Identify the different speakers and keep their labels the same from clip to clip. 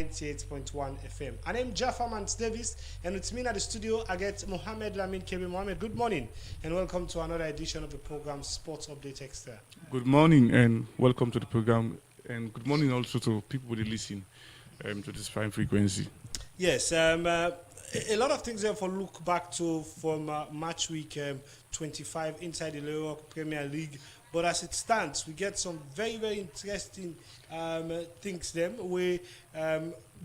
Speaker 1: 98.1 FM. My name is Jaffa Mans Davis, and with me at the studio, I get Mohammed Lamin Kebe. Mohammed, good morning, and welcome to another edition of the program Sports Update Extra.
Speaker 2: Good morning and welcome to the program, and good morning also to people who listen to this fine frequency.
Speaker 1: Yes, a lot of things there for look back to from match week 25 inside the Leroy Premier League. But as it stands, we get some very, very interesting things them where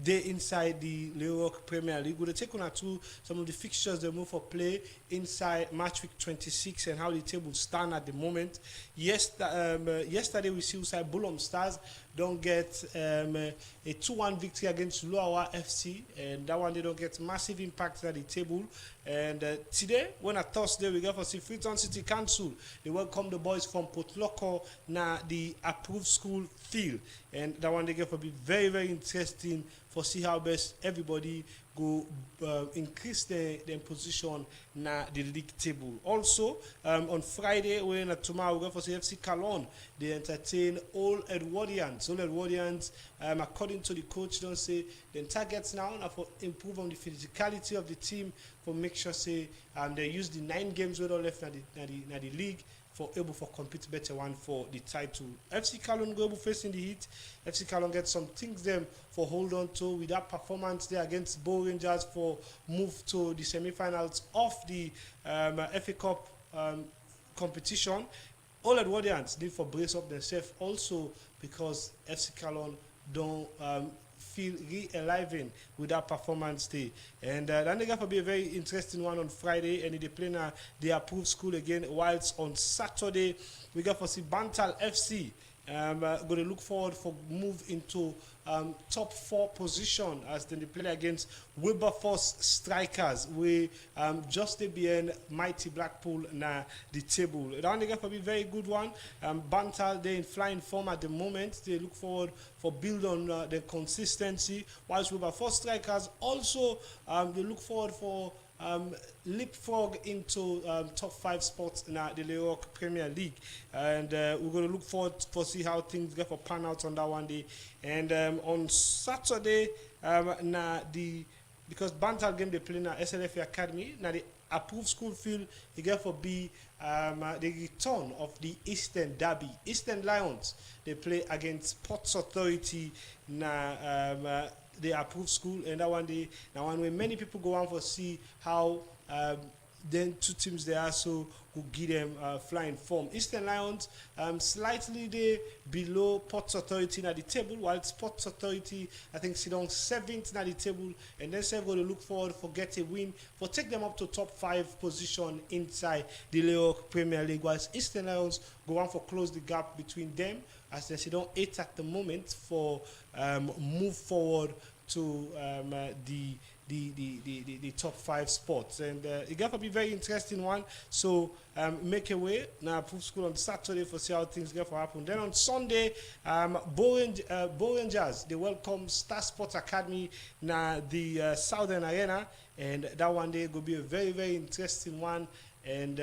Speaker 1: they inside the Leroy Premier League. We'll take on to some of the fixtures they move for play inside match week 26 and how the table stand at the moment. Yesterday we see inside Bulham Stars don't get a 2-1 victory against Luawa FC, and that one they don't get massive impact at the table. And today, when at Thursday, we go for Freetown City Council. They welcome the boys from Potloko na the approved school field, and that one they get for be very, very interesting for see how best everybody go increase their position na the league table. Also, on Friday, when tomorrow we go for FC Calon, they entertain all Edwardians. All Edwardians, according to the coach, don't say the targets now are for improve on the physicality of the team, for make sure say they use the 9 games we don't left na the league for able for compete better one for the title. FC Calon go able facing the heat. FC Calon get some things them for hold on to with that performance there against Bow Rangers for move to the semi-finals of the FA Cup competition. All Edwardians need for brace up themselves also because FC Calon don't feel re-enlivened with that performance day. And then they got to be a very interesting one on Friday, and they play now the approved school again, whilst on Saturday we got to see Bantal FC. Going to look forward for move into top 4 position as then they play against Wilberforce Strikers. We just behind mighty Blackpool na the table. That one they got to be a very good one. Bantal they in flying form at the moment. They look forward for build on the consistency. Whilst Wilberforce Strikers also they look forward for leapfrog into top 5 spots in the Leroy Premier League, and we're going to look forward to see how things get for pan out on that one day. And on Saturday, because Bantal game they play na SLFA Academy, now the approved school field, they get for be the return of the Eastern Derby. Eastern Lions they play against Ports Authority na. The approved school, and that one day now one way many people go on for see how then 2 teams they also who give them flying form. Eastern Lions slightly they below Ports Authority at the table, while Ports Authority I think sit on 7th at the table, and then they're going to look forward for get a win for take them up to top 5 position inside the Leroy Premier League, whilst Eastern Lions go on for close the gap between them as they sit on 8 at the moment for move forward to the top 5 spots. And it got to be very interesting one. So make a way now. Approved school on Saturday for see how things get to happen. Then on Sunday, Bow Rangers they welcome Star Sports Academy na the Southern Arena, and that one day will be a very, very interesting one. And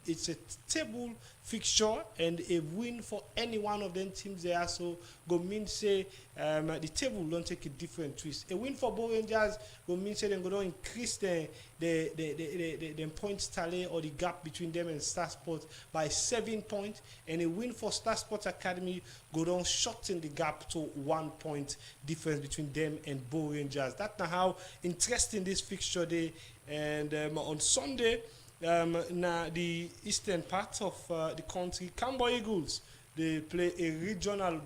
Speaker 1: it's a table fixture, and a win for any one of them teams there so go mean say the table don't take a different twist. A win for Bow Rangers go mean say they're going to increase the points tally or the gap between them and Star Sports by 7 points, and a win for Star Sports Academy go down shorten the gap to 1 point difference between them and Bow Rangers. That's now how interesting this fixture day. And on Sunday, na the eastern part of the country, Cambo Eagles they play a regional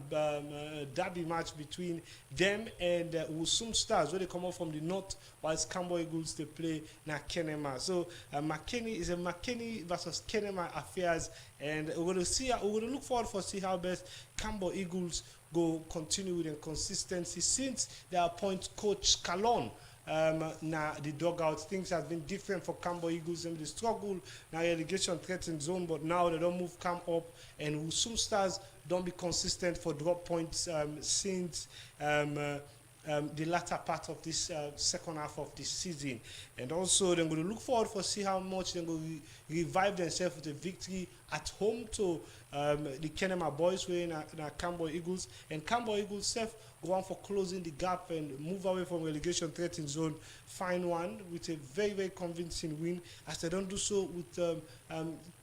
Speaker 1: derby match between them and Wusum Stars, where they come up from the north, whilst Cambo Eagles they play na Kenema. So McKinney is a McKinney versus Kenema affairs, and we're going to look forward for see how best Cambo Eagles go continue with the consistency since they appoint Coach Calon. Now the dugout things have been different for Cambo Eagles, and the struggle now relegation threatened zone, but now they don't move Cam up, and Wusum Stars don't be consistent for drop points since the latter part of this second half of the season. And also, they're going to look forward for see how much they're going to revive themselves with a victory at home to the Kenema Boys, way in Camboy Eagles. And Camboy Eagles self go on for closing the gap and move away from relegation threatening zone. Find one with a very, very convincing win, as they don't do so with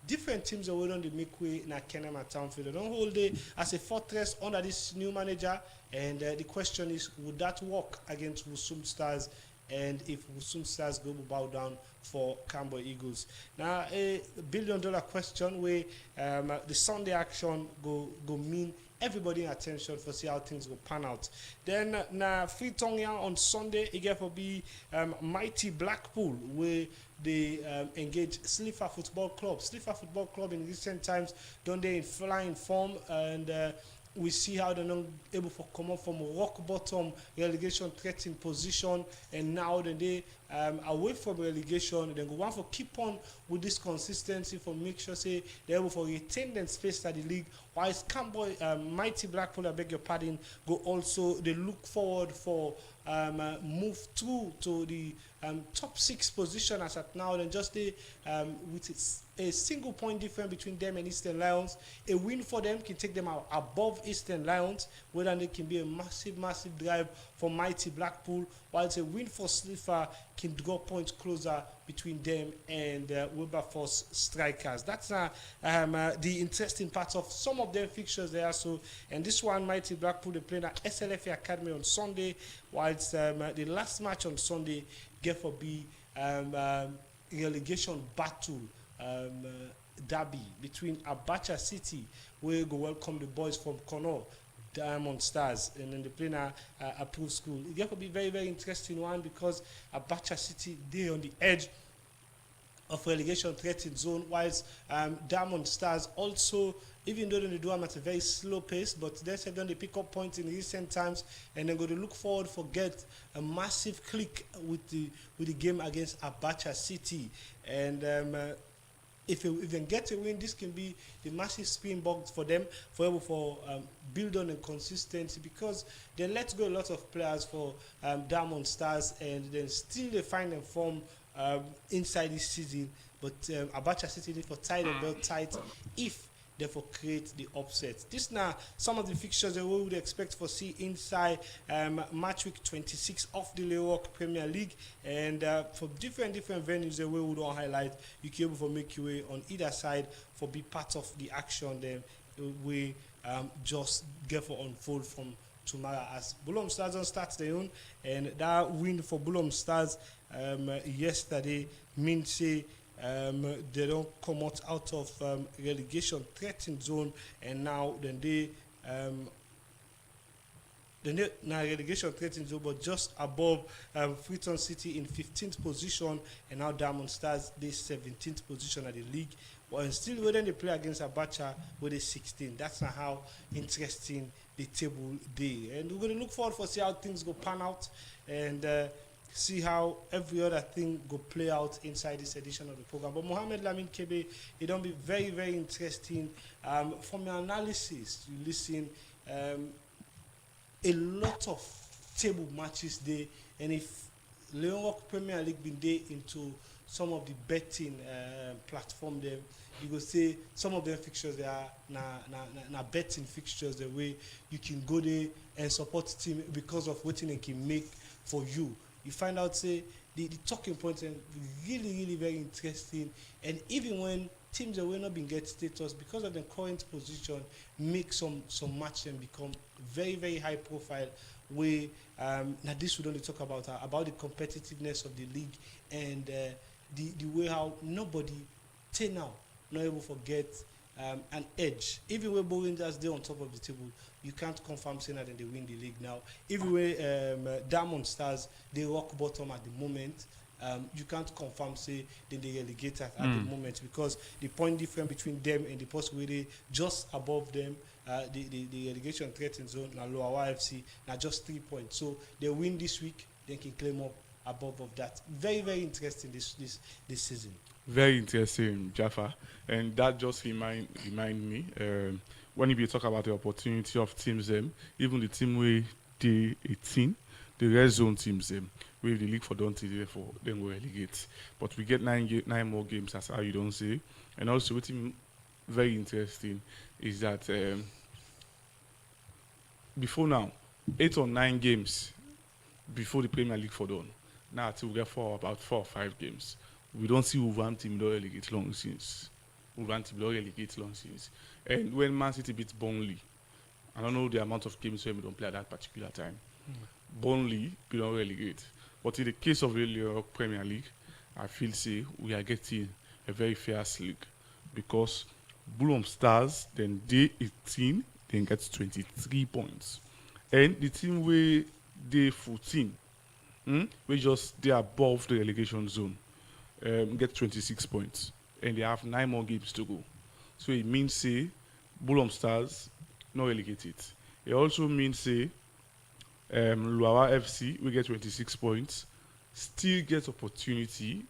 Speaker 1: different teams that were on the make way in Kenema Townfield. They don't hold it as a fortress under this new manager. And the question is, would that work against Wusum Stars? And if Wusum Stars go bow down for Camboy Eagles? Now, a $1 billion question where the Sunday action go mean everybody in attention for see how things will pan out. Then na free tongue on Sunday, it get for be Mighty Blackpool where they engage Slipher Football Club. Slipher Football Club in recent times don't they in flying form, and we see how they're not able to come up from a rock bottom relegation threatening position, and now then they away from relegation, then go on for keep on with this consistency for make sure say they're able to retain their space at the league. Whilst Camboy, Mighty Blackpool, I beg your pardon, go also they look forward for move through to the top 6 position as at now, then just with a single point difference between them and Eastern Lions. A win for them can take them out above Eastern Lions, whether they can be a massive drive for Mighty Blackpool, whilst a win for Slipher can draw points closer between them and Wilberforce Strikers. That's the interesting part of some of their fixtures there. So, and this one, Mighty Blackpool, they played at SLFA Academy on Sunday, whilst the last match on Sunday get for be relegation battle derby between Abacha City, where go welcome the boys from Connaught Diamond Stars, and then they play a approved school. It get to be very, very interesting one, because Abacha City, they on the edge of relegation threatened zone, whilst Diamond Stars also, even though they do them at a very slow pace, but they said they pick up points in recent times, and they're going to look forward for get a massive click with the game against Abacha City. And if they get a win, this can be the massive springboard for them for build on and consistency, because they let go a lot of players for Diamond Stars, and then still they find them form inside this season. But Abacha City need for tie the belt tight if therefore create the upset. This now some of the fixtures that we would expect for see inside match week 26 of the Lerock Premier League, and for different venues that we would highlight, you can able to make your way on either side for be part of the action. Then we just get for unfold from tomorrow, as Bulom Stars on starts their own, and that win for Bulom Stars yesterday means say they don't come out of relegation threatened zone, and now then they now relegation threatened zone, but just above Freetown City in 15th position, and now Diamond Stars they 17th position at the league. Well, still when they play against Abacha with a 16. That's not how interesting the table day. And we're going to look forward for see how things go pan out, and see how every other thing go play out inside this edition of the program. But Mohamed Lamin Kebe, it don't be very, very interesting. From your analysis, you listen, a lot of table matches there, and if Leon Rock Premier League been there into some of the betting platform there, you go say some of their fixtures they are na betting fixtures, the way you can go there and support the team because of what they can make for you. You find out say the talking points are really very interesting, and even when teams that will not been get status because of the current position make some match and become very high profile, where now this we don't talk about the competitiveness of the league, and the way how nobody till now not able to get an edge. Even when Bowen just there on top of the table, you can't confirm saying that they win the league now. Even when Diamond Stars they rock bottom at the moment, you can't confirm say they relegate at the moment, because the point difference between them and the possibility just above them, the relegation threatened zone now Lower YFC now just 3 points. So they win this week, they can claim up above of that. Very interesting this season.
Speaker 2: Very interesting, Jaffa, and that just remind me when you talk about the opportunity of teams, even the team where they 18, the red zone teams with the league for Dante, therefore then we relegate. But we get nine more games, as how you don't say. And also, what's very interesting is that before now, 8 or 9 games before the Premier League for done. Now till we get about 4 or 5 games. We don't see Wolverhampton don't relegate long since. Wolverhampton don't relegate long since. And when Man City beats Burnley, I don't know the amount of games when we don't play at that particular time. Burnley, we don't relegate. But in the case of the Premier League, I feel say we are getting a very fierce league because Fulham Stars, then day 18, then gets 23 points. And the team where day 14, we just they are above the relegation zone, get 26 points. And they have 9 more games to go. So it means say Fulham Stars not relegated. It also means say Luawa FC we get 26 points, still get opportunity.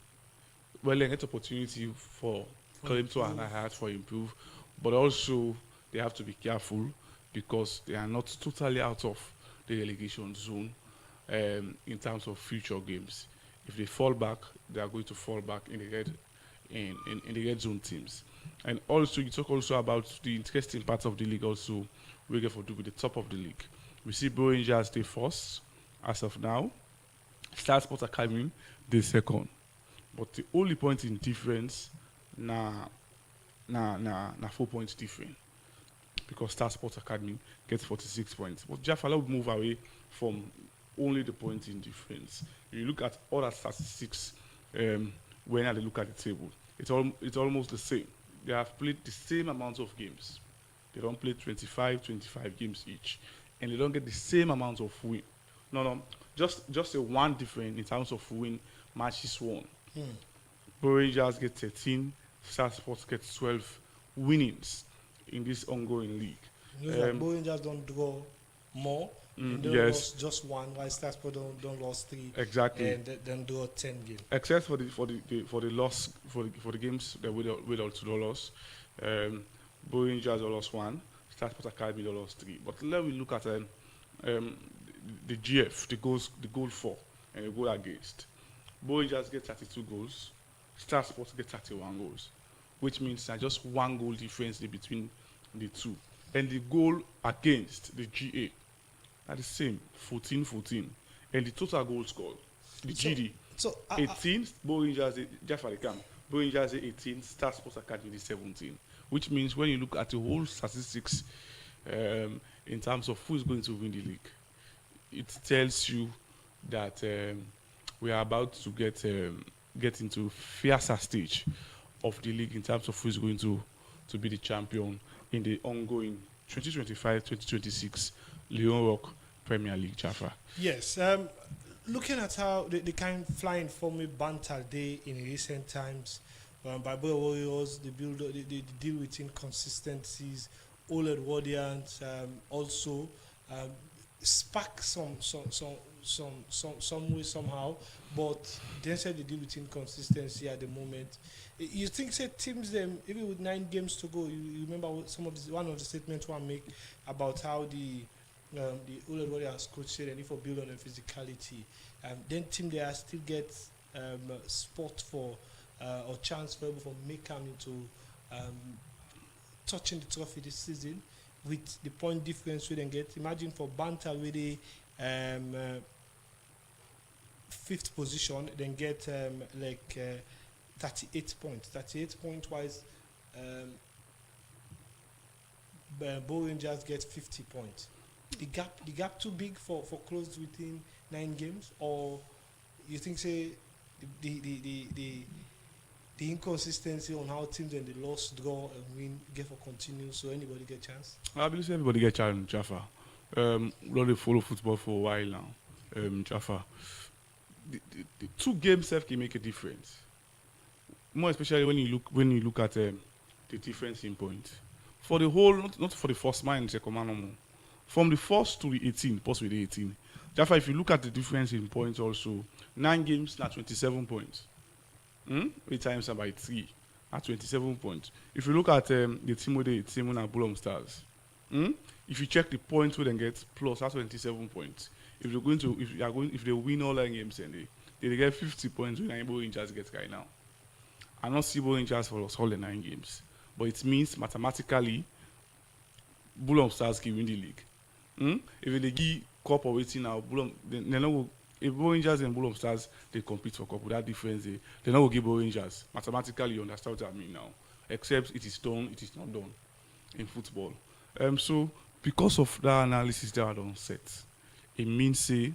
Speaker 2: Well, they get opportunity for them to analyze for improve, but also they have to be careful because they are not totally out of the relegation zone in terms of future games. If they fall back, they are going to fall back in the red zone teams. And also, you talk also about the interesting parts of the league. Also, we get for do with the top of the league. We see Bo Rangers stay first as of now. Star Sports Academy they second. But the only point in difference na 4 points different because Star Sports Academy gets 46 points. But Jaffa will move away from only the point in difference. You look at other statistics when they look at the table. It's almost the same. They have played the same amount of games. They don't play 25 games each, and they don't get the same amount of win. No, just a one difference in terms of win matches won. Bo Rangers get 13, Star Sports get 12 winnings in this ongoing league.
Speaker 1: You know that Bo Rangers don't draw more. They
Speaker 2: Yes.
Speaker 1: lost just one, while Star Sports don't lost 3.
Speaker 2: Exactly.
Speaker 1: And then draw 10 games.
Speaker 2: Except for the loss for the games that we also lost. Bo Rangers lost 1, Star Sports Academy lost 3. But let me look at the GF, the goal for and the goal against. Bo Rangers get 32 goals, Star Sports get 31 goals, which means there's just 1 goal difference between the two. And the goal against the GA are the same, 14-14. And the total goal scored, the GD, 18, Bo Rangers, Jaffa Camp, Bo Rangers 18, Star Sports Academy 17. Which means when you look at the whole statistics in terms of who is going to win the league, it tells you that we are about to get into fiercer stage of the league in terms of who is going to be the champion in the ongoing 2025-2026 Leon Rock Premier League, Jaffa.
Speaker 1: Yes. Looking at how the kind of flying form with Banter Day in recent times, by Boy Warriors, they deal with inconsistencies. Old Warriors also spark some way somehow, but they said they deal with inconsistency at the moment. You think say teams them even with 9 games to go? You remember one of the statements one make about how the Old Warriors coach said and if for build on their physicality, then team they are still get spot for or chance for make them into touching the trophy this season with the point difference we then get. Imagine for Banter where they 5th position, then get 38 points. 38 point wise, Bo Rangers get 50 points. The gap too big for close within 9 games, or you think say the inconsistency on how teams and the loss, draw and win get for continue, so anybody get chance?
Speaker 2: I believe everybody get chance, Jaffa. Really follow football for a while now, Jaffa. The 2 games can make a difference. More especially when you look at the difference in points. For the whole, not for the first man and second man, from the first to the 18, possibly the 18. Jaffa, if you look at the difference in points also, 9 games, now 27 points. 8 times by 3 at 27 points. If you look at the team with the team and Fulham Stars, if you check the points we then get plus at 27 points, if they win all 9 games and they get 50 points when Igbo Rangers get right now. I not see Igbo Rangers for all the 9 games, but it means mathematically, Bulom Stars can win the league. If they give cup or waiting now, Bulom they not go. If Igbo Rangers and Bulom Stars they compete for cup, with that difference they not go give Igbo Rangers. Mathematically, you understand what I mean now. Except it is done, it is not done in football. So because of that analysis that I don't set, it means say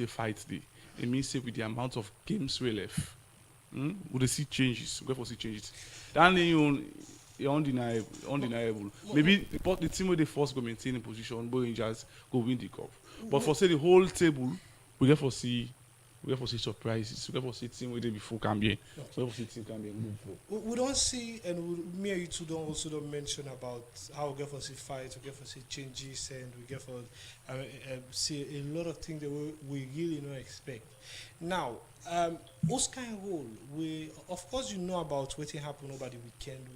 Speaker 2: fight day. It means say with the amount of games we left, we see changes. We for see changes. That undeniable. Maybe the team where they first go maintain the position, Bo Rangers go win the cup. But for say the whole table, we get for see surprises. We get for see team where they before Cambien. We get for see team Cambien move.
Speaker 1: We don't see, and me and you two don't mention about how we get for see fights, we get for see changes, and we get for see a lot of things that we really don't expect. Now, Oscar role, we of course you know about what happened over the weekend.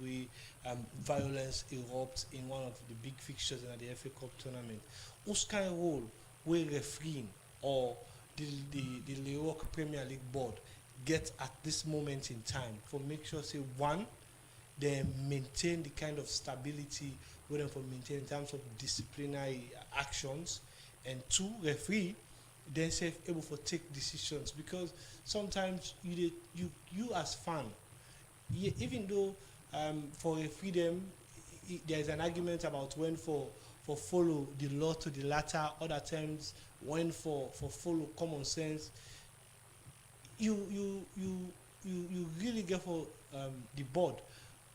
Speaker 1: Violence erupts in one of the big fixtures in the FA Cup tournament. Oscar role, we refereeing or the Leroy Premier League board get at this moment in time for make sure say one, they maintain the kind of stability we them for maintain in terms of disciplinary actions, and two, referee themselves able for take decisions, because sometimes you as fan, even though for referee them there is an argument about when for follow the law to the latter, other times when for follow common sense. You really get for the board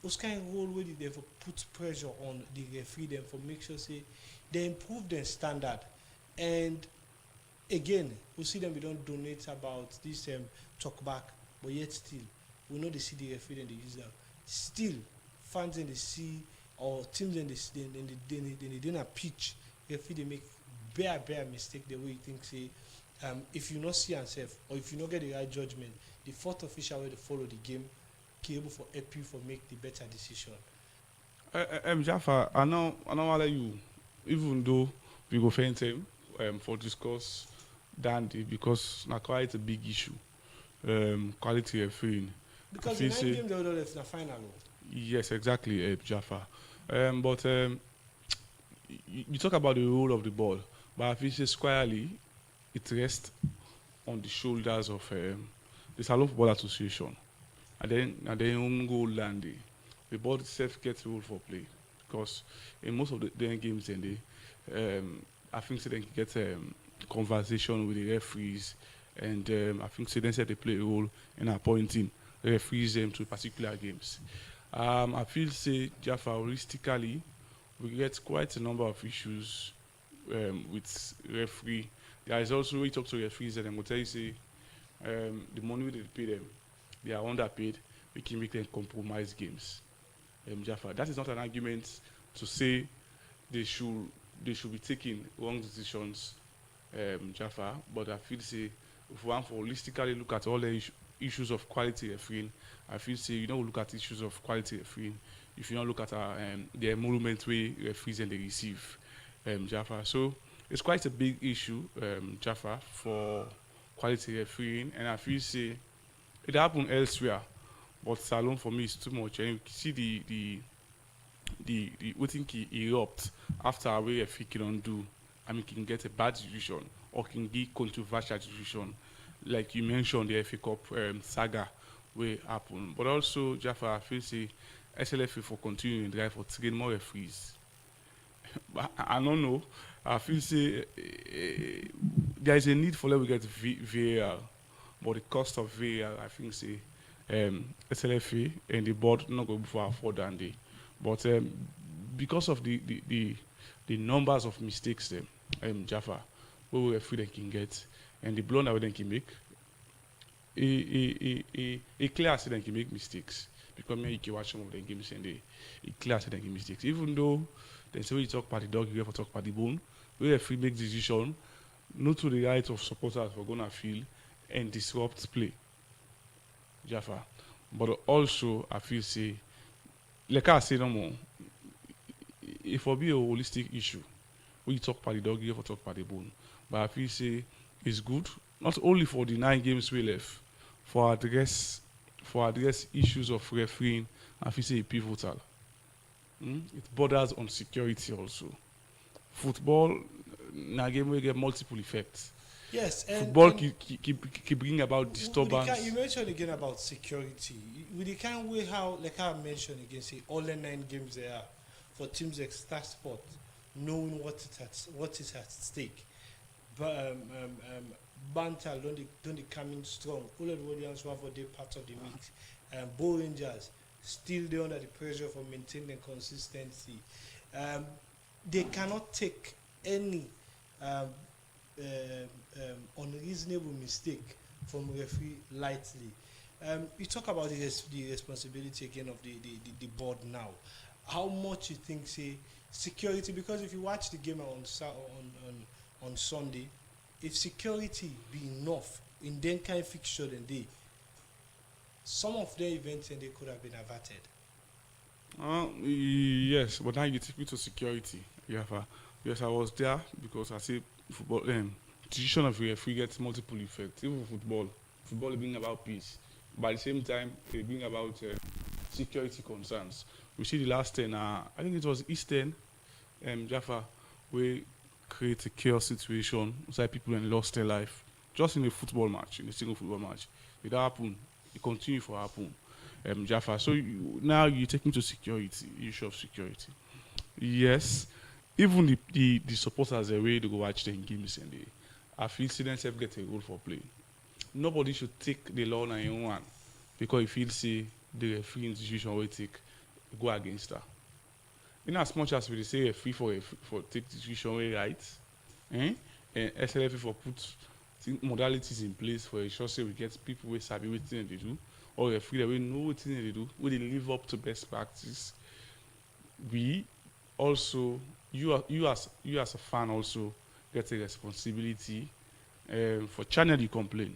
Speaker 1: those kind of role where they for put pressure on the referee them for make sure say they improve their standard. And again, we see them, we don't donate about this talk back, but yet still we know they see the referee and they use them. Still fans in the sea or teams in the dinner pitch, referee they make bare mistake the way you think say if you not see yourself or if you not get the right judgment, the fourth official will follow the game able for help you for make the better decision.
Speaker 2: Jaffa, I know I'll let you, even though we go faint him for discuss Dandy, because now quite a big issue. Quality refereeing.
Speaker 1: Because the 9 games they would have left in the final.
Speaker 2: Yes, exactly, Jaffa. But you talk about the role of the ball, but I feel say squarely it rests on the shoulders of the Salon Football Association. And then go land the board itself gets role for play, because in most of the games then I think so they can get conversation with the referees, and I think so then they play a role in appointing referees to particular games. I feel say Jaffa holistically we get quite a number of issues with referee. There is also when you talk to referees and they will tell you say the money they pay them, they are underpaid, we can make them compromise games. Jaffa, that is not an argument to say they should be taking wrong decisions, Jaffa, but I feel say if one for holistically look at all the issues of quality refereeing, I feel say you don't look at issues of quality refereeing if you don't look at the emolument way referees and they receive, Jaffa. So it's quite a big issue, Jaffa, for quality refereeing, and I feel say it happened elsewhere, but Salon for me is too much. And you see the we think he erupt after a way referee can do. I mean, can get a bad decision or can get controversial decision, like you mentioned the FA Cup saga will happen. But also, Jaffa, I feel say SLFA for continuing drive for train more referees. I don't know. I feel say there is a need for let we get VAR, but the cost of VAR, I think say SLFA and the board not going to afford that day. But because of the numbers of mistakes Jaffa, where we referee they can get, and the blunder they can make, a clear accident can make mistakes. Because me, you can watch some of the games and they clear accident can make mistakes. Even though they say when you talk about the dog, you have to talk about the bone. We referee make decision, not to the right of supporters for gonna feel and disrupt play. Jaffa. But also I feel say, like I say no more, it will be a holistic issue. we talk about the dog, you for talk about the bone. But I feel say it's good, not only for the 9 games we left, for address issues of refereeing, I feel say it's pivotal. It borders on security also. Football, na game will get multiple effects.
Speaker 1: Yes,
Speaker 2: Football
Speaker 1: and
Speaker 2: keep bringing about
Speaker 1: with the
Speaker 2: disturbance.
Speaker 1: you mentioned again about security. With the kind way how, like I mentioned again, say all the 9 games there are for teams like Star Sport, knowing what is at stake. But Bantal don't they come in strong. All of the Williams one for their part of the meet. Bow Rangers still they under the pressure for maintaining consistency. Um, they cannot take any um, unreasonable mistake from referee lightly. You talk about the responsibility again of the board now. How much you think say security? Because if you watch the game on Sunday, if security be enough in then kind of fixture than they, some of the events and they could have been averted.
Speaker 2: Yes, but now you take me to security. Yes, I was there because I say football. Decision of referee gets multiple effects. Even football bring about peace, but at the same time, they bring about security concerns. We see the last 10. I think it was Eastern, Jaffa, we create a chaos situation inside people and lost their life just in a football match, in a single football match. It happened. It continue for happen. Jaffa. So now you take me to security, issue of security. Yes, even the supporters are ready to go watch the games and I feel students have get a role for play. Nobody should take the law on your own because if you say the referee institution will take go against her. In as much as we say a free for take decision way right, and SLF for put modalities in place for ensure say we get people who sabi wetin they do, or a free that we know wetin they do, we they live up to best practice. We also you as a fan also get a responsibility for channel the complaint.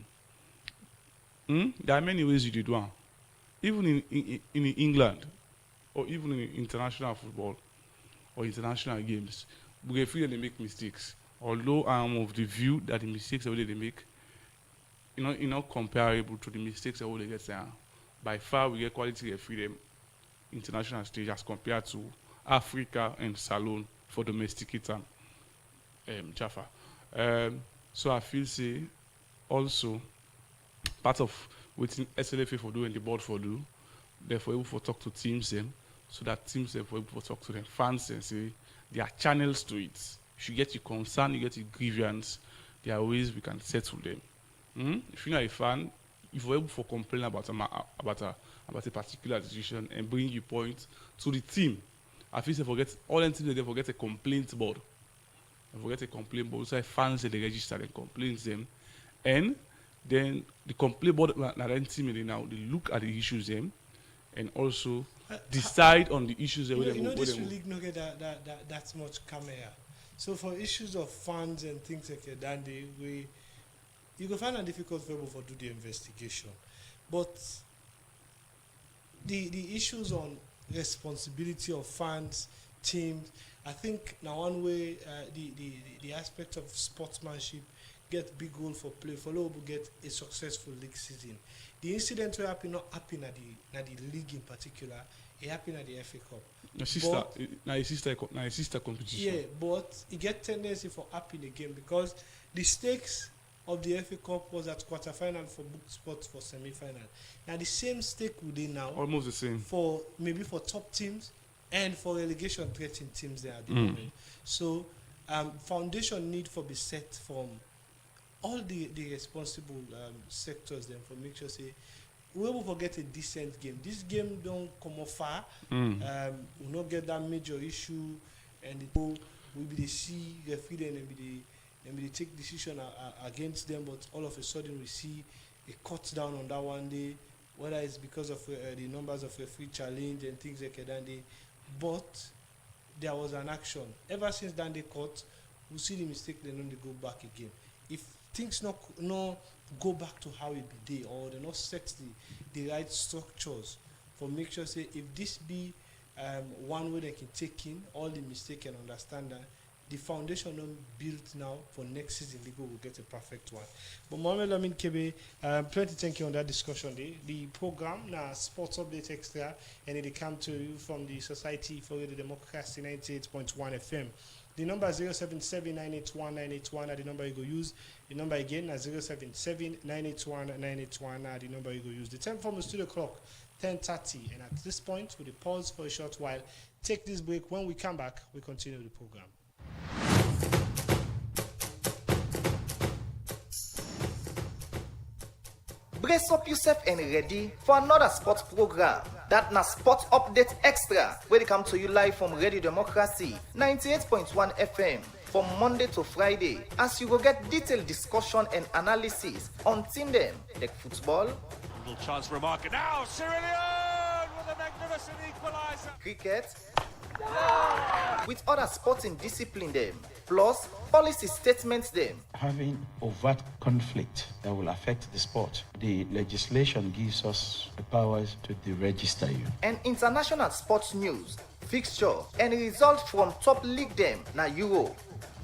Speaker 2: There are many ways you did one. Even in England or even in international football or international games, we feel that they make mistakes. Although I am of the view that the mistakes that they make, not comparable to the mistakes that they get there. By far, we get quality referee them international stage as compared to Africa and Salon for domesticate Jaffa. So I feel say also part of what SLFA for do and the board for do, therefore able for talk to teams them, so that teams them for able to talk to them fans and say there are channels to it. If you get your concern, you get your grievance, there are ways we can settle them. If you're not a fan, if you're able to complain about a particular decision and bring your point to the team, I feel they forget all the teams they forget a complaint board. They forget a complaint board. So fans they register and complain them, and then the complaint board then team they now they look at the issues them, and also decide on the issues that
Speaker 1: This league no get that much camera. So for issues of funds and things like that, then you can find it difficult for people to do the investigation. But the issues on responsibility of fans, teams, I think now one way the aspect of sportsmanship get big role for play for Lobo get a successful league season. The incident will happen not happen at the league in particular, it happened at the FA Cup.
Speaker 2: A sister competition.
Speaker 1: Yeah, but it get tendency for happen again because the stakes of the FA Cup was at quarterfinal for book spots for semi-final. Now the same stake would they now
Speaker 2: Almost the same.
Speaker 1: for maybe for top teams and for relegation threatening teams there at the moment. So foundation need for be set from all the responsible sectors then for make sure say we will forget a decent game. This game don't come off far. We not get that major issue and we be the see referee them and we take decision against them, but all of a sudden we see a cut down on that one day, whether it's because of the numbers of referee challenge and things like that day. But there was an action. Ever since that day cut, we see the mistake, then they go back again. If things not go back to how it be there, or they not set the right structures for make sure say if this be one way they can take in all the mistake and understand that the foundation not built now for next season, Ligo will get a perfect one. But Mohamed Lamin Kebe, plenty thank you on that discussion day. The program now Sports Update Extra, and it come to you from the Society for the Democracy 98.1 FM. The number 077-981-981 are the number you go use. The number again is 077-981-981 are the number you go use. The time from the studio clock 10:30, and at this point we'll pause for a short while. Take this break. When we come back, we continue the program.
Speaker 3: Brace up yourself and ready for another sports program. That na Sports Update Extra, where they come to you live from Radio Democracy 98.1 FM from Monday to Friday, as you will get detailed discussion and analysis on team them like football,
Speaker 4: little chance for a market now. Cyrillion with a magnificent equaliser.
Speaker 3: Cricket, with other sporting discipline them, plus policy statements them.
Speaker 5: Having overt conflict that will affect the sport, the legislation gives us the powers to deregister you.
Speaker 3: And international sports news, fixture, and results from top league them na Euro.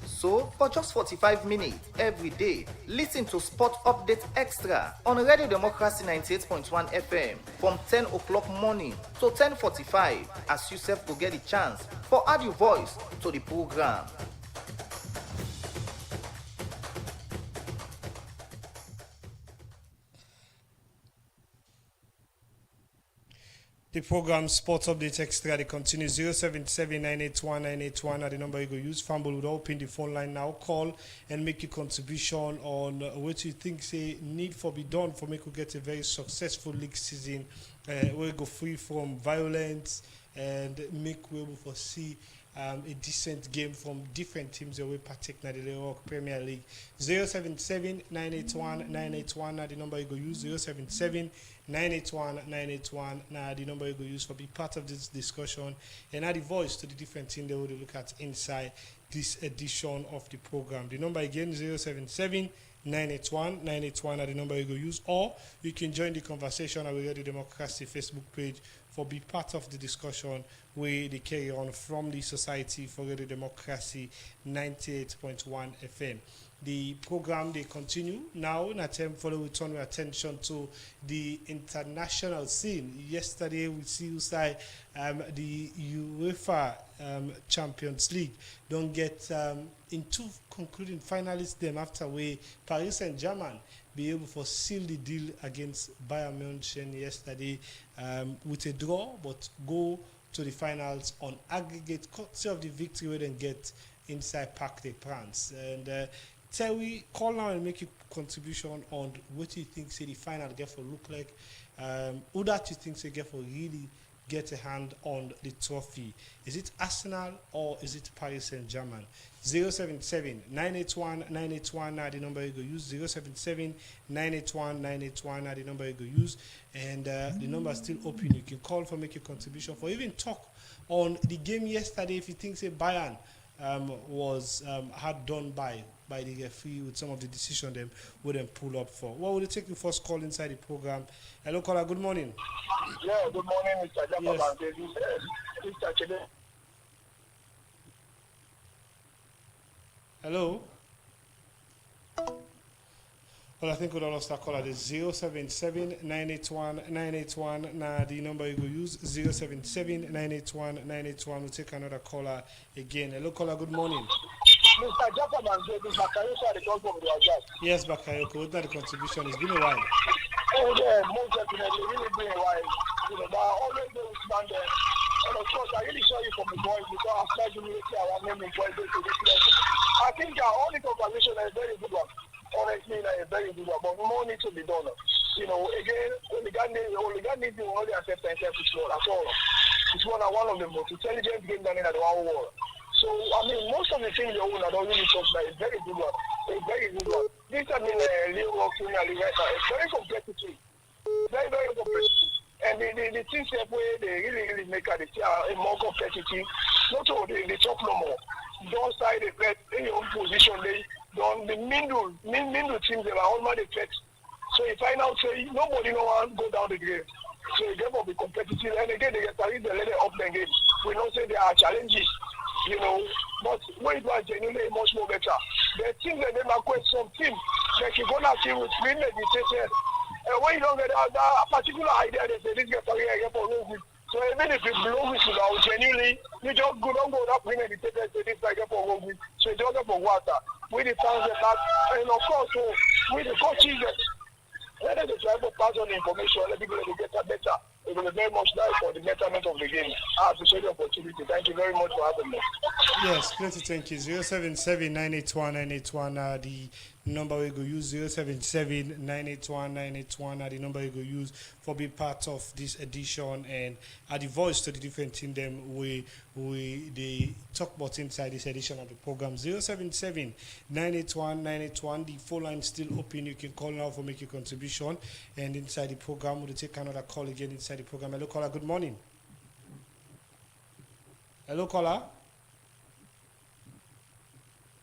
Speaker 3: So, for just 45 minutes every day, listen to Sport Update Extra on Radio Democracy 98.1 FM from 10 o'clock morning to 10:45, as you self will get a chance for add your voice to the program.
Speaker 1: The program Sports Update Extra, they continue 077-981-981 are the number you go use. Fumble would open the phone line now. Call and make your contribution on what you think say need for be done for make we get a very successful league season. We go free from violence and make we able to see a decent game from different teams that will partake in the Leroy Premier League. 077-981-981 are the number you go use. 077-981-981 now the number you go use for be part of this discussion and add the voice to the different team they will look at inside this edition of the program. The number again 077-981-981 are the number you go use, or you can join the conversation at the Democracy Facebook page for be part of the discussion where they carry on from the Society for the Democracy 98.1 FM. The program they continue now. In attempt follow we turn our attention to the international scene. Yesterday we see inside the UEFA Champions League don't get in two concluding finalists them after we Paris Saint-Germain be able to seal the deal against Bayern Munich yesterday with a draw, but go to the finals on aggregate courtesy of the victory we then get inside Parc des Princes. And Terry, call now and make a contribution on what you think say the final get for look like. Who that you think say get for really get a hand on the trophy? Is it Arsenal or is it Paris Saint-Germain? 077-981-981 are the number you go use. 077-981-981 are the number you go use. And the number is still open. You can call for make a contribution for even talk on the game yesterday if you think say Bayern was hard done by the referee with some of the decision them wouldn't pull up for. What would you take the first call inside the program? Hello, caller. Good morning.
Speaker 6: Yeah, good morning, Mr. Jacob. Yes. Mr. Chede.
Speaker 1: Hello. Well, I think we lost our caller. The 077-981-981. Now the number you go use 077-981-981. We'll take another caller again. Hello, caller. Good morning.
Speaker 6: Mr. Jacob and David Bakayoko are the call from the Ajax.
Speaker 1: Yes, Bakayoko. What's that the contribution? It's been a while.
Speaker 6: Oh, yeah, most definitely. Really been a while. You know, but I always do stand there. And of course, I really saw you from the boys because after humility, our name in boys to this level. I think our only conversation is a very good one. Honestly, like a very good one, but more needs to be done. You know, again, Oligan needs to only accept themselves to score. That's all. It's one of the most intelligent games done in the whole world. So, I mean, most of the things they own, I don't really talk about. It's very good one. It's very good one. This, I mean, Leo Premier League right now, it's very competitive. Very, very competitive. And the things that way they really make it more competitive. Not all they talk no more. Don't side the threat in your own position. They don't the middle teams they are almost the threat. So if I now say nobody no one go down the game. So the game will be competitive and again they get to let it up the game. We don't say there are challenges. you know. But when you are genuinely much more better, the teams that they might quit some teams, like you're gonna see with premeditated. And when you don't get that particular idea, they say this gets a real for Rogue. So even if you blow with you now, genuinely, you just go down, go that premeditated, say this like for Rogue. So you don't get for water. With the fans that, and of course, so with the coaches that, let them try to pass on the information, let people get better. It will be very much nice for the betterment of the game. I appreciate the opportunity. Thank you very much for having me.
Speaker 1: Yes, plenty thank you. 077-981-981, the number we go use. 077-981-981, the number we go use for be part of this edition, and the voice to the different team them we they talk about inside this edition of the program. 077-981-981, the phone line still open. You can call now for make your contribution, and inside the program we'll take another call again inside the program. Hello caller, good morning. Hello caller.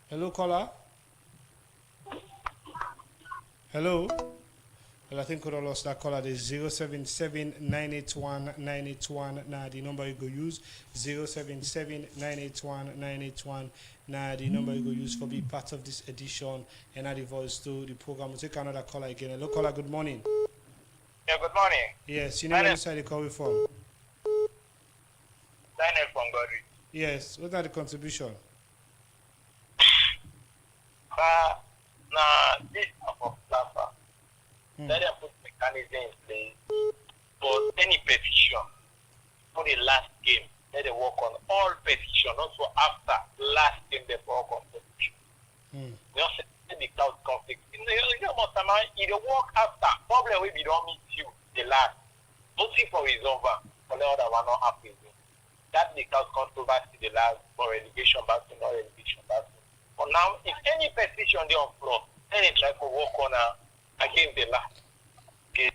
Speaker 1: Hello caller. Hello. Well, I think we lost that caller. There's 077-981-981. Now the number you go use 077-981-981. Now the number you go use for be part of this edition and add the voice to the program. We'll take another caller again. Hello caller, good morning.
Speaker 6: Yeah, good morning.
Speaker 1: Yes, you know where inside the call from.
Speaker 6: Daniel from Godry.
Speaker 1: Yes, what are the contribution?
Speaker 6: This of Lafa. Let them put mechanism in place for any petition for the last game. Let them work on all petition, also after last game they work on petition. Just the cloud conflict. You work after problem will be don't meet you the last. Nothing for resolver for the other one not happy. That the cloud controversy the last for relegation battle, not relegation battle. But now if any petition they on floor, then they try to work on against the last. Okay.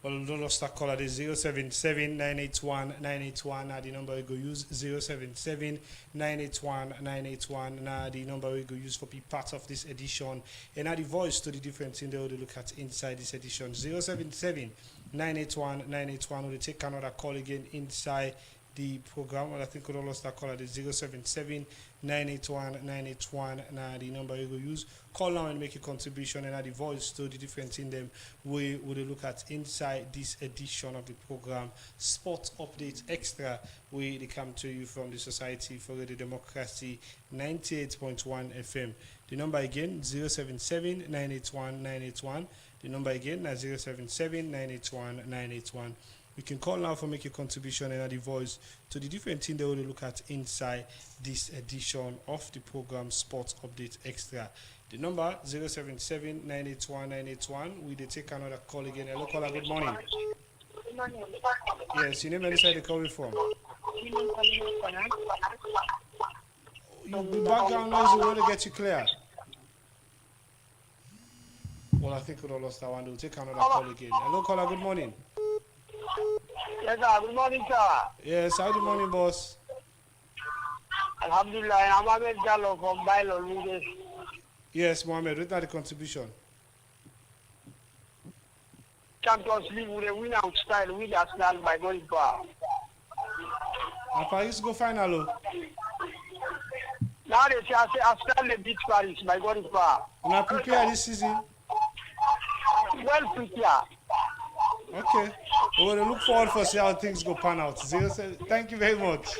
Speaker 1: Well, don't lost that caller. There's 077-981-981. The number we go use 077-981-981. The number we go use for be part of this edition. And the voice to the difference in the order look at inside this edition. 077-981-981. We'll take another call again inside the program. Well, I think we don't lost that caller. There's 077-981-981. The number you go use. Call now and make a contribution and add the voice to the difference in them. We will look at inside this edition of the program. Sport Update Extra. They come to you from the Society for the Democracy 98.1 FM. The number again 077-981-981. The number again 077-981-981. You can call now for make your contribution and add the voice to the different thing they will look at inside this edition of the program Sports Update Extra. The number 077-981-981. We take another call again. Hello caller, good morning.
Speaker 6: Good morning.
Speaker 1: Yes, your name and inside the call from. The background noise will to get you clear. Well, I think we all lost that one. We'll take another call again. Hello caller, good morning.
Speaker 6: Yes, sir. Good morning, sir.
Speaker 1: Yes, how good morning, boss?
Speaker 6: Alhamdulillah, I'm Ahmed Jallo from Bailo, Ludes.
Speaker 1: Yes, Mohammed, what are the contribution?
Speaker 6: Champions League with a win out style with Arsenal by going far.
Speaker 1: And Paris go final.
Speaker 6: Now they say Arsenal they beat Paris by going far.
Speaker 1: And I prepare this season.
Speaker 6: Well prepared.
Speaker 1: Okay. We're going to look forward for see how things go pan out. Thank you very much.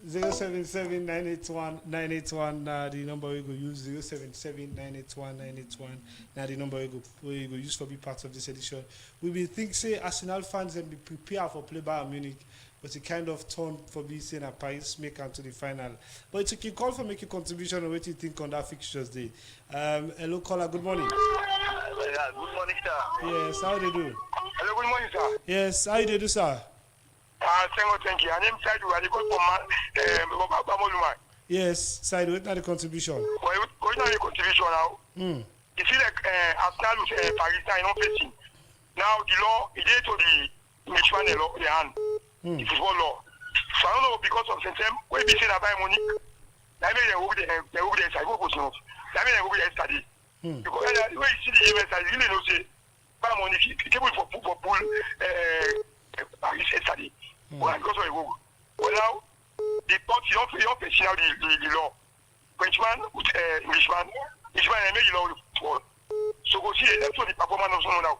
Speaker 1: 077-981-981. The number we go use 077-981-981. Now the number we go use for be part of this edition. We will think say Arsenal fans and be prepared for play Bayern Munich, but it kind of turned for me saying that Paris make it to the final. But it's a key call for make a contribution on what you think on that fixtures day. Hello caller, good morning.
Speaker 6: Good morning, sir.
Speaker 1: Yes, how they do?
Speaker 6: Hello, good morning, sir.
Speaker 1: Yes, how they do, sir?
Speaker 6: Thank you. I am Saidu. I go for
Speaker 1: Yes, Saidu, what are the contribution?
Speaker 6: What are the contribution now? You see, like Arsenal with Paris now, not facing. Now the law is to the match one law, the hand. The football law. So I don't know because of the same. When we say that Bayern Munich, that means they will be there. That means they will be there study. Because when you see the events, I really know say Bayern Munich is capable for football Paris study. Well, because of the Well, now, the court, you don't face now the law. Frenchman, Englishman, and make the law football. So go see, that's what the performance of someone now.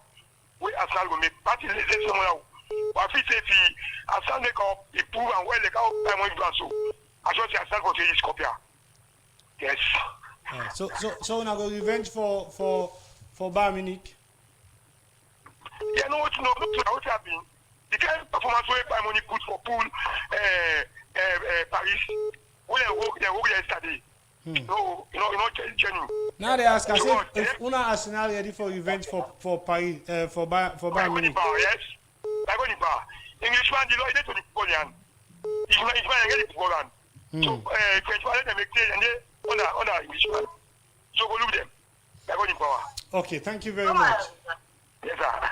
Speaker 6: We Arsenal will make party the someone now. But if it's Arsenal make up, he prove and well, they can't time when you do so. I just say Arsenal continue this copy. Yes.
Speaker 1: So now go revenge for Bayern Munich.
Speaker 6: Yeah, no, what happened? The kind of performance where Bayern Munich put for pool, Paris, when they work yesterday. No, genuine.
Speaker 1: Now they ask, I said, if Una Arsenal ready for revenge for Paris, for Bayern Munich.
Speaker 6: Yes. Englishman, the law is to the Polian. Englishman, get the Poland. So, Frenchman, let them make it, and they under Englishman. So, go look them. They're going in power.
Speaker 1: Okay, thank you very much.
Speaker 6: Yes, sir.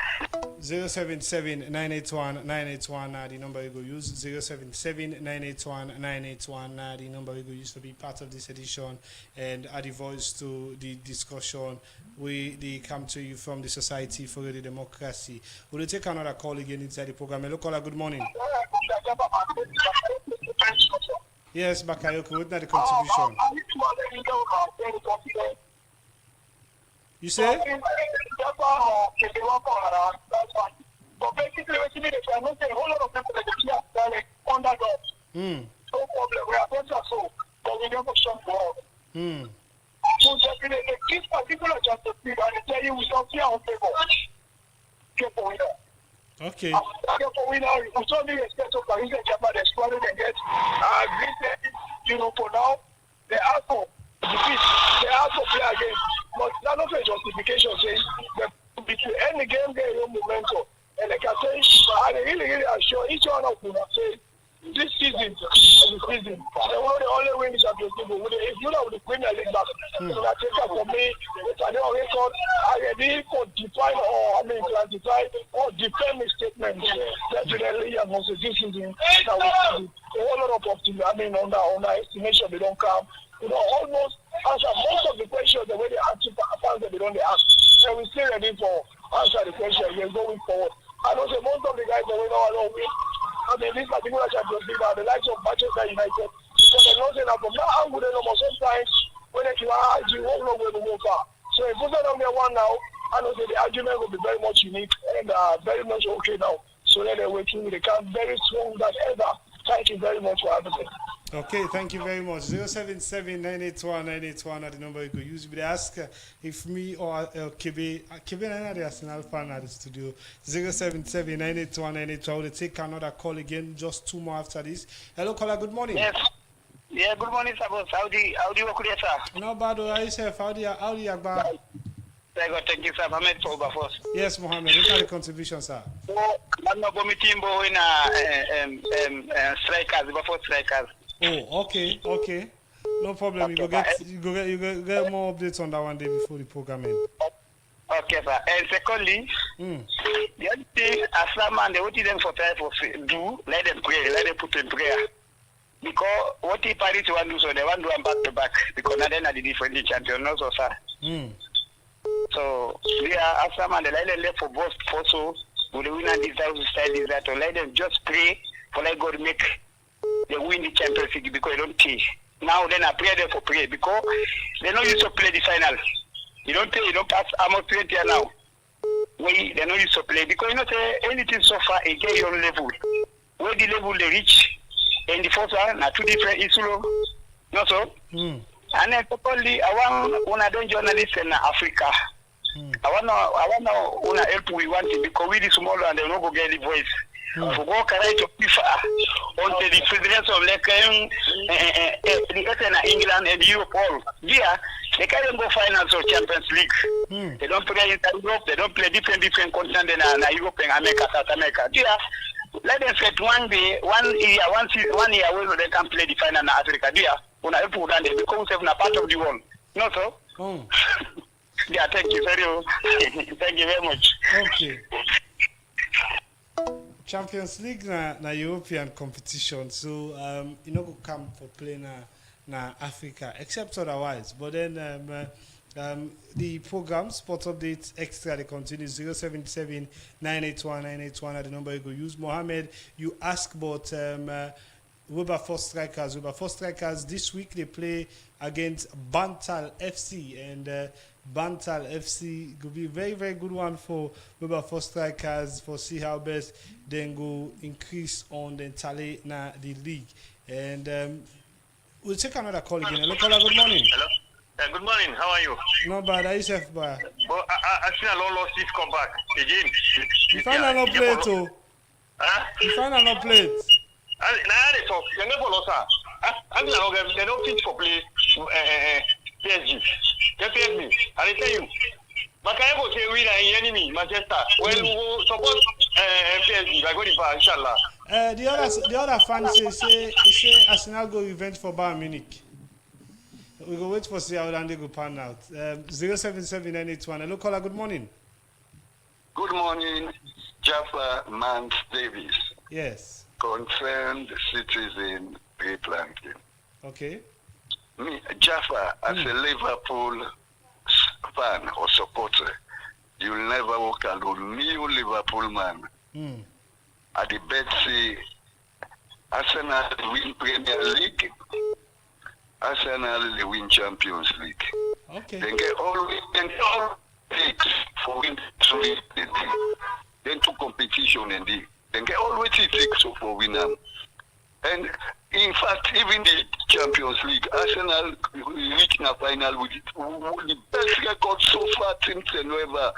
Speaker 1: 077-981-981, the number you go use. 077-981-981, the number you go use to be part of this edition and add the voice to the discussion. They come to you from the Society for the Democracy. We'll take another call again inside the program. Hello, caller, good morning. Yes, Bakayoko, what's the contribution? You say?
Speaker 6: But basically, we see a whole lot of people that are underdogs. No problem. We are better so, but we never shut the world. So definitely, this particular Justice League, I tell you, we don't see our favor. Get for winner.
Speaker 1: Okay.
Speaker 6: Get for winner. We saw the respect of Paris and Japan, they squatted and get for now, they ask for defeat. They ask for play again. But that's not a justification saying that between any game, there is no momentum. And like I say, I really assure each one of them, I say, this season is the season. They want the only win the Champions League. If you know the Premier League back, so that take up for me, it's a new record. I ready for define classify or defend my statement. Definitely, and also this season, a whole lot of optimism. On our estimation, they don't come. Almost answer most of the questions the way they answer fans that they don't ask. And we're still ready for answer the question. We're going forward. And also most of the guys that we know are win. This particular Champions League are the likes of Manchester United. So they're not saying that from now on, no more. Sometimes when they can argue, won't know where to go far. So if we don't have one now, I know the argument will be very much unique and very much okay now. So then they're waiting. They come very strong than ever. Thank you very much for everything.
Speaker 1: Okay, thank you very much. 077-981-981 are the number you could use. But ask if me or Kebe and the Arsenal fan at the studio. 077-981-981. We'll take another call again, just 2 more after this. Hello, caller, good morning.
Speaker 6: Yes. Yeah, good morning, sir. How do you work with sir?
Speaker 1: No bad, how you say? How do you Akbar?
Speaker 6: Thank you, sir. Mohamed for first.
Speaker 1: Yes, Mohamed. What are the contribution, sir?
Speaker 6: I'm not going to win strikers, before strikers.
Speaker 1: Oh, okay. No problem. You go get more updates on that one day before the program ends.
Speaker 6: Okay, sir. And secondly, the other thing, as a man, they want them for time for do, let them pray, let them put in prayer. Because what if Paris want to do, so they want to do back to back. Because now they're the different champion also, sir. So, we are, as a man, they let them left for both also. Will the winner desire to style is that, or let them just pray for let God make they win the Champions League because they don't pay. Now then I pray them for prayer because they don't used to play the final. You don't pay, you don't pass almost 20 years now. They don't used to play because say anything so far it get your level. Where the level they reach in the first one are two different issues. Not so? And then secondly, I want when I don't journalists in Africa. I want to help we want it because we the smaller and they don't go get the voice. For go carry to FIFA until the Federation of the England and Europe all. Yeah, they can't go finals or Champions League. They don't play in Europe, they don't play different continents in Europe and America, South America. Yeah. Let them set one day, 1 year where they can play the final in Africa. Yeah. When I put on them because we're part of the world. No, so? Yeah, thank you thank you very much.
Speaker 1: Okay. Champions League na European competition, so you know go come for play na Africa, except otherwise. But then The program Sport Updates Extra they continue 077 981 981 at the number you go use. Mohammed, you ask about Wilberforce Strikers. Wilberforce Strikers this week they play against Bantal FC, and Bantal FC could be a very, very good one for Wilberforce Strikers for see how best then go increase on the tally na the league. And we'll take another call again. Hello, caller, good morning.
Speaker 7: Hello. Good morning. How are you?
Speaker 1: Not bad. How you yourself, boy?
Speaker 7: Well, I seen a long lost this come back again.
Speaker 1: You find another plate, too.
Speaker 7: Huh?
Speaker 1: You find another plate.
Speaker 7: Now they talk. You never lost her. They don't fit for play PSG. Get PSG. And I tell you, but can you go say we are enemy Manchester? Well, we will support PSG. I go to bar, inshallah.
Speaker 1: The other fans say Arsenal go event for Bayern Munich. We go wait for see how they go pan out. 077 Hello, caller. Good morning.
Speaker 8: Good morning, Jaffa Mans Davis.
Speaker 1: Yes.
Speaker 8: Concerned citizen, Great Lankin.
Speaker 1: Okay.
Speaker 8: Me, Jaffa, as a Liverpool fan or supporter, you'll never walk alone. Me, you Liverpool man. At the bet say Arsenal win Premier League. Arsenal win Champions League.
Speaker 1: Okay.
Speaker 8: They get all takes for win the league. Then to competition and they get always it takes for win them. And in fact, even the Champions League, Arsenal reached the final with the best record so far since they never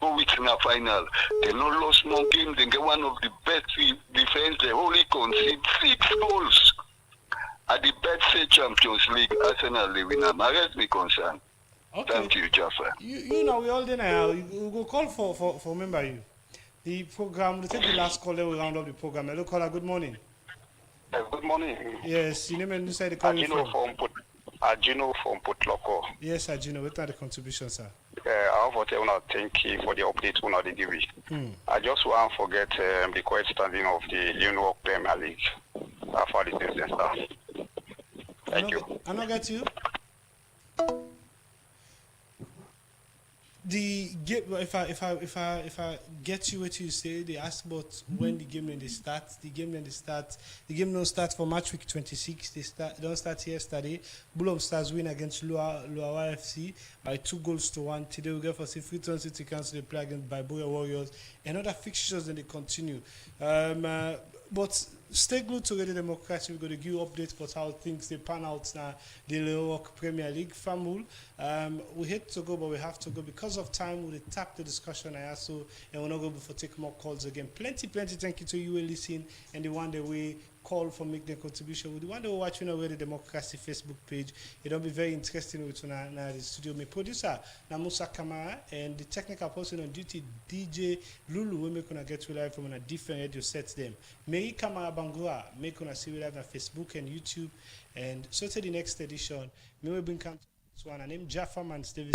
Speaker 8: go with the final. They not lost no game. They get one of the best defense. They only concede 6 goals. At the best Champions League, Arsenal they win. Arrest me concern.
Speaker 1: Okay.
Speaker 8: Thank you, Jaffa.
Speaker 1: You know we all day now. We go call for remember you. The program. We take the last call. Then we round up the program. Hello, caller. Good morning.
Speaker 9: Good morning.
Speaker 1: Yes, you name and you say the call from.
Speaker 9: Agino from Putloko.
Speaker 1: Yes, Agino. What are the contributions, sir?
Speaker 9: I want to thank you for the update they give me. I just want to forget the current standing of the Union Premier League. For the season start. Thank you.
Speaker 1: I not get you. The game. If I get you what you say, they ask about when the game then they start. The game then they start. The game don't start for match week 26. They don't start yesterday. Bulham Stars win against Luawa FC by 2-1. Today we get for Freetown City Council. They play against Biboya Warriors. And other fixtures then they continue. But stay glued to Radio Democracy. We're going to give you updates about how things they pan out now. The Lerock Premier League family. We hate to go, but we have to go because of time. We'll tap the discussion I asked, and we're not going to take more calls again. Plenty. Thank you to you who listen and the one that we call for make their contribution. With the one that we're watching over the Democracy Facebook page, it'll be very interesting with the studio. My producer Namusa Kamara and the technical person on duty DJ Lulu. We make gonna get you live from a different radio sets them. Mei Kamara Bangura make gonna see you live on Facebook and YouTube. And so to the next edition, me will bring come to one. I name Jaffa Mans Davis.